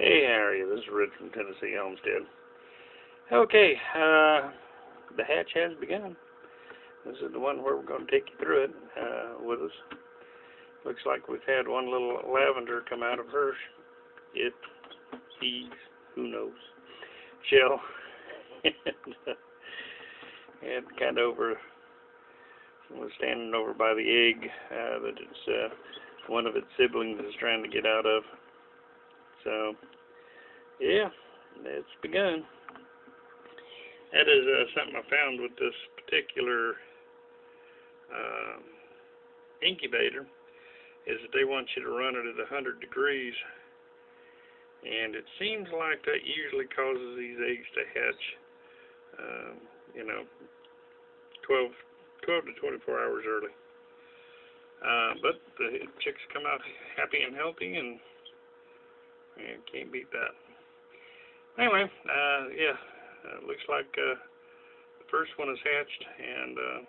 Hey, how are you? This is Rich from Tennessee Homestead. Okay, the hatch has begun. This is the one where we're going to take you through it with us. Looks like we've had one little lavender come out of her, who knows, shell. And kind of was standing over by the egg that it's one of its siblings is trying to get out of. So, yeah, it's begun. That is something I found with this particular incubator, is that they want you to run it at 100 degrees, and it seems like that usually causes these eggs to hatch, 12 to 24 hours early. But the chicks come out happy and healthy, and can't beat that. Anyway, looks like the first one is hatched, and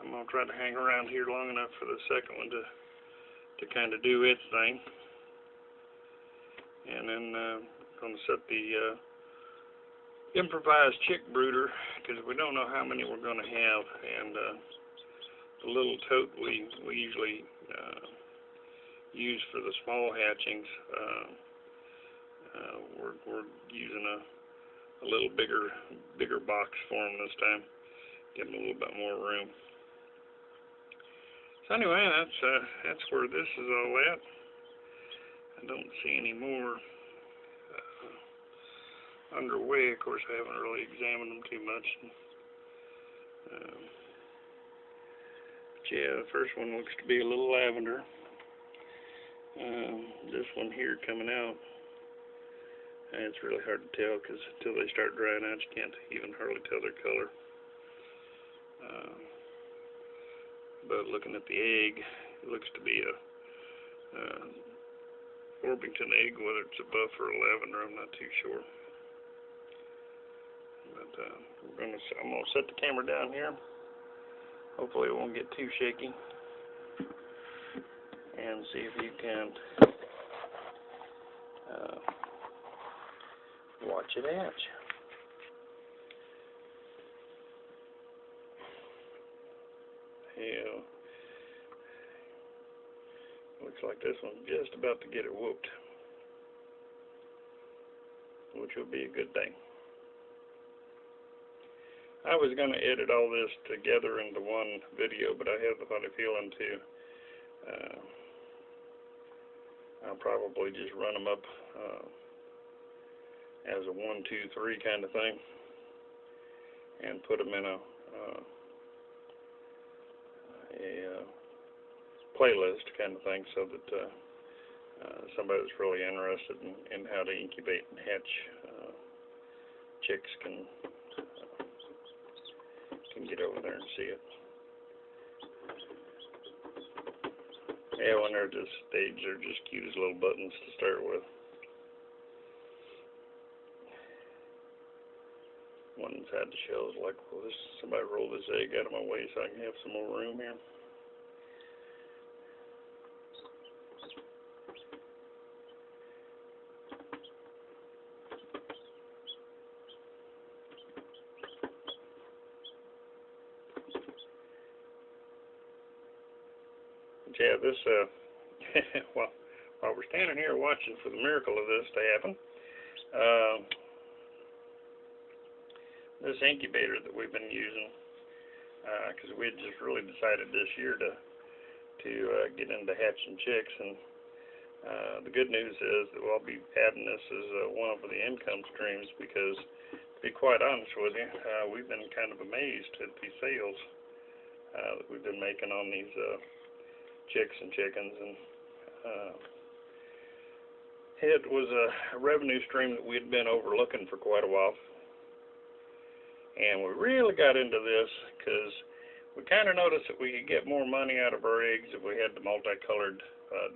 I'm going to try to hang around here long enough for the second one to kind of do its thing. And then I'm going to set the improvised chick brooder, because we don't know how many we're going to have, and the little tote we usually use for the small hatchings, we're using a little bigger box for them this time, give them a little bit more room. So anyway, that's where this is all at. I don't see any more underway. Of course, I haven't really examined them too much. But yeah, the first one looks to be a little lavender. This one here coming out, it's really hard to tell, because until they start drying out, you can't even hardly tell their color. But looking at the egg, it looks to be a Orpington egg. Whether it's a buff or a lavender, I'm not too sure. But I'm going to set the camera down here. Hopefully it won't get too shaky. And see if you can watch it hatch. Yeah, looks like this one's just about to get it whooped, which will be a good thing. I was going to edit all this together into one video, but I have the funny feeling I'll probably just run them up as a 1, 2, 3 kind of thing, and put them in a playlist kind of thing, so that somebody that's really interested in how to incubate and hatch chicks can get over there and see it. Yeah, when they're this stage, they're just cute as little buttons to start with. One inside the shell is like, well, somebody roll this egg out of my way so I can have some more room here. Yeah, this, while we're standing here watching for the miracle of this to happen, this incubator that we've been using, because we had just really decided this year to get into hatching chicks, and the good news is that we'll be adding this as one of the income streams, because to be quite honest with you, we've been kind of amazed at the sales that we've been making on these chicks and chickens, and it was a revenue stream that we had been overlooking for quite a while. And we really got into this because we kind of noticed that we could get more money out of our eggs if we had the multicolored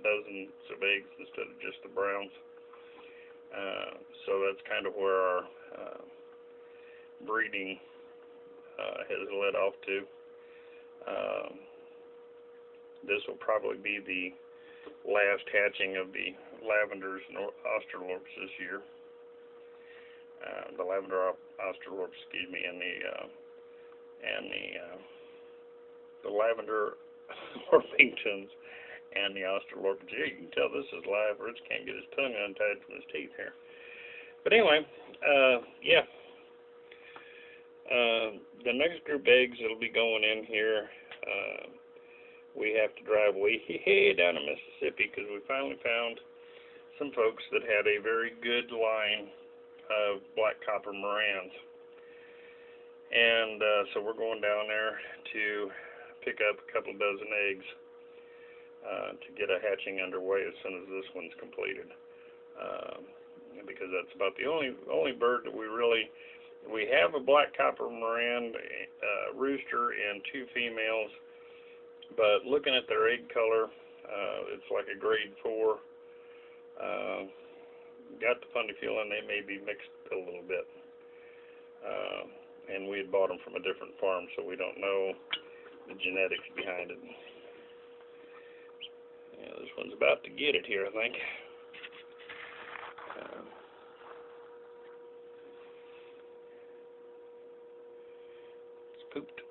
dozens of eggs instead of just the browns. So that's kind of where our breeding has led off to. This will probably be the last hatching of the lavenders and australorps this year. The lavender australorps, excuse me, and the lavender orpingtons and the australorp. Gee, you can tell this is live. Rich can't get his tongue untied from his teeth here. But anyway, yeah. The next group of eggs that'll be going in here, we have to drive way down to Mississippi because we finally found some folks that had a very good line of black copper Morans. And so we're going down there to pick up a couple dozen eggs to get a hatching underway as soon as this one's completed. Because that's about the only bird that we have a black copper Moran rooster and 2 females, but looking at their egg color, it's like a grade 4. Got the funny feeling they may be mixed a little bit. And we had bought them from a different farm, so we don't know the genetics behind it. Yeah, this one's about to get it here, I think. It's pooped.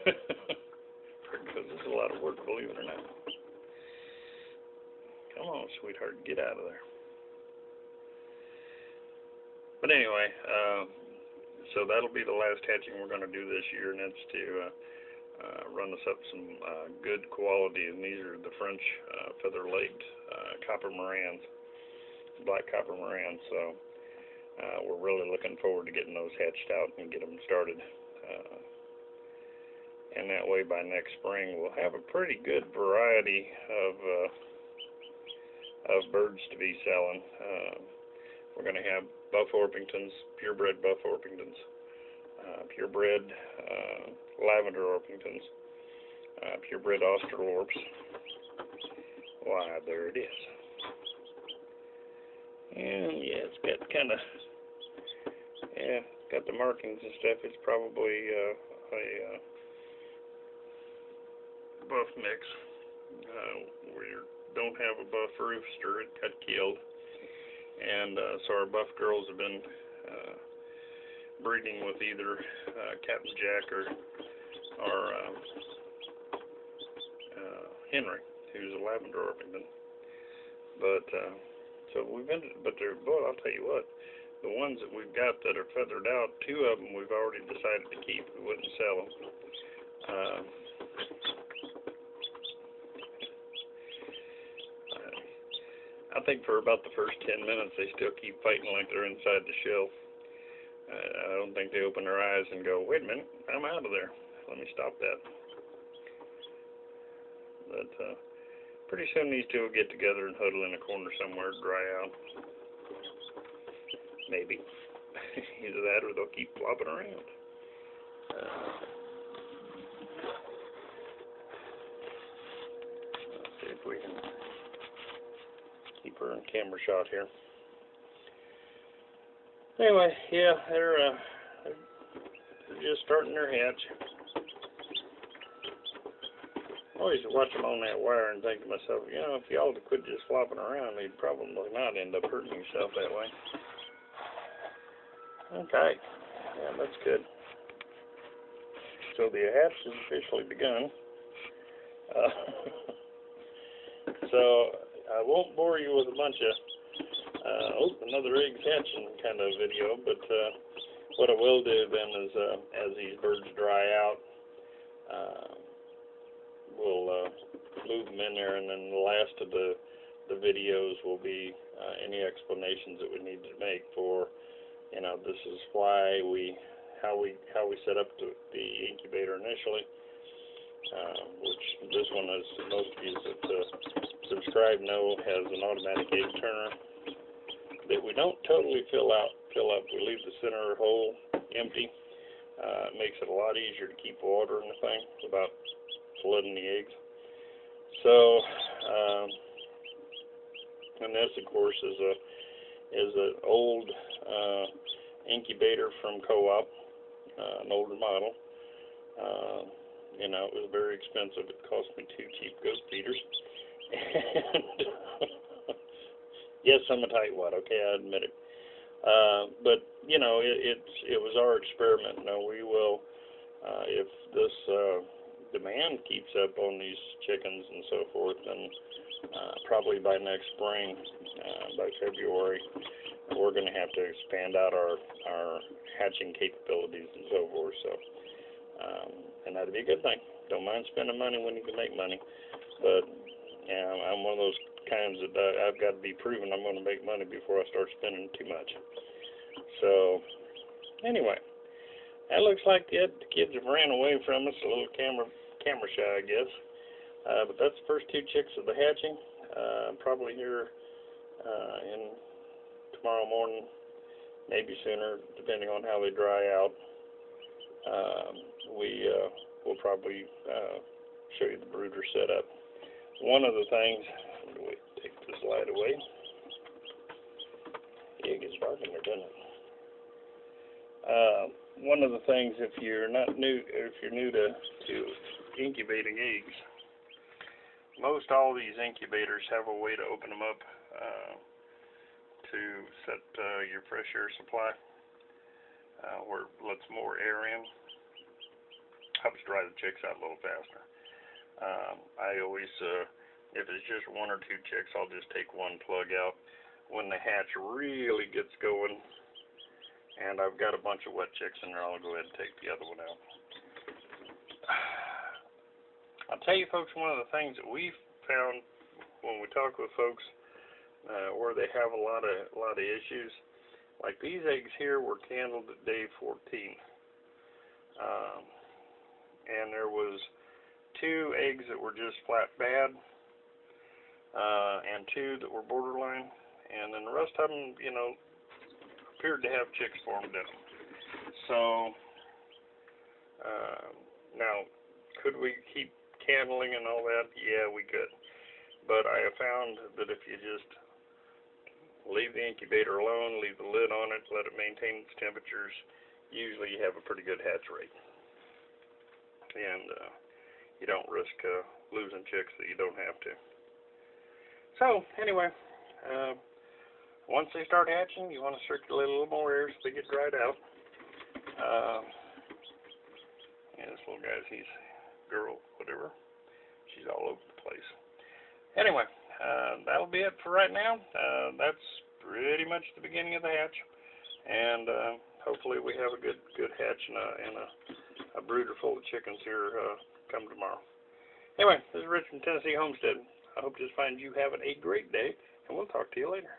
Because this is a lot of work, believe it or not. Come on, sweetheart, get out of there. But anyway, so that'll be the last hatching we're going to do this year, and that's to run us up some good quality, and these are the French feather-legged copper Morans, black copper Morans. So we're really looking forward to getting those hatched out and get them started. And that way, by next spring, we'll have a pretty good variety of birds to be selling. We're going to have buff Orpingtons, purebred buff Orpingtons, purebred lavender Orpingtons, purebred australorps. Why, there it is. And yeah, it's got kind of, yeah, got the markings and stuff. It's probably a buff mix. We don't have a buff rooster. It got killed. And so our buff girls have been breeding with either Captain Jack or Henry, who's a lavender Orpington. But so we've been, but they're, boy, I'll tell you what, the ones that we've got that are feathered out, 2 of them we've already decided to keep. We wouldn't sell them. I think for about the first 10 minutes they still keep fighting like they're inside the shell. I don't think they open their eyes and go, wait a minute, I'm out of there. Let me stop that. But pretty soon these 2 will get together and huddle in a corner somewhere to dry out. Maybe. Either that or they'll keep flopping around. Let's see if we can keep her in camera shot here. Anyway, yeah, they're just starting their hatch. I always watch them on that wire and think to myself, you know, if y'all would quit just flopping around, they'd probably not end up hurting yourself that way. Okay, yeah, that's good. So the hatch has officially begun. So I won't bore you with a bunch of another egg hatching kind of video, but what I will do then is as these birds dry out, we'll move them in there, and then the last of the videos will be any explanations that we need to make for, you know, this is why how we set up the incubator initially. Which this one, as most of you that subscribe know, has an automatic egg turner that we don't totally fill up. We leave the center hole empty. It makes it a lot easier to keep water in the thing without flooding the eggs. So, and this, of course, is an old incubator from Co-op, an older model. You know, it was very expensive. It cost me 2 cheap goat feeders. And Yes, I'm a tightwad. Okay, I admit it. But you know, it was our experiment. Now we will, if this demand keeps up on these chickens and so forth, then probably by next spring, by February, we're going to have to expand out our hatching capabilities and so forth. So, and that'd be a good thing. Don't mind spending money when you can make money. But yeah, I'm one of those kinds that I've got to be proven I'm going to make money before I start spending too much. So, anyway, that looks like it. The kids have ran away from us, a little camera shy, I guess. But that's the first 2 chicks of the hatching. Probably here in tomorrow morning, maybe sooner, depending on how they dry out. We'll probably show you the brooder setup. One of the things, wait, take this light away. Yeah, it gets dark in there, doesn't it? One of the things, if you're new to incubating eggs, most all these incubators have a way to open them up to set your fresh air supply, where it lets more air in. Helps dry the chicks out a little faster. I always, if it's just 1 or 2 chicks, I'll just take one plug out. When the hatch really gets going, and I've got a bunch of wet chicks in there, I'll go ahead and take the other one out. I'll tell you folks, one of the things that we've found when we talk with folks where they have a lot of issues, like these eggs here were candled at day 14. And there was 2 eggs that were just flat bad, and 2 that were borderline, and then the rest of them, you know, appeared to have chicks formed in them. So, now, could we keep candling and all that? Yeah, we could. But I have found that if you just leave the incubator alone, leave the lid on it, let it maintain its temperatures, usually you have a pretty good hatch rate. And you don't risk losing chicks that you don't have to. So, anyway, once they start hatching, you want to circulate a little more air so they get dried out. And this little guy's, he's girl, whatever. She's all over the place. Anyway, that'll be it for right now. That's pretty much the beginning of the hatch. And hopefully we have a good hatch and a brooder full of chickens here come tomorrow. Anyway, this is Rich from Tennessee Homestead. I hope this finds you having a great day, and we'll talk to you later.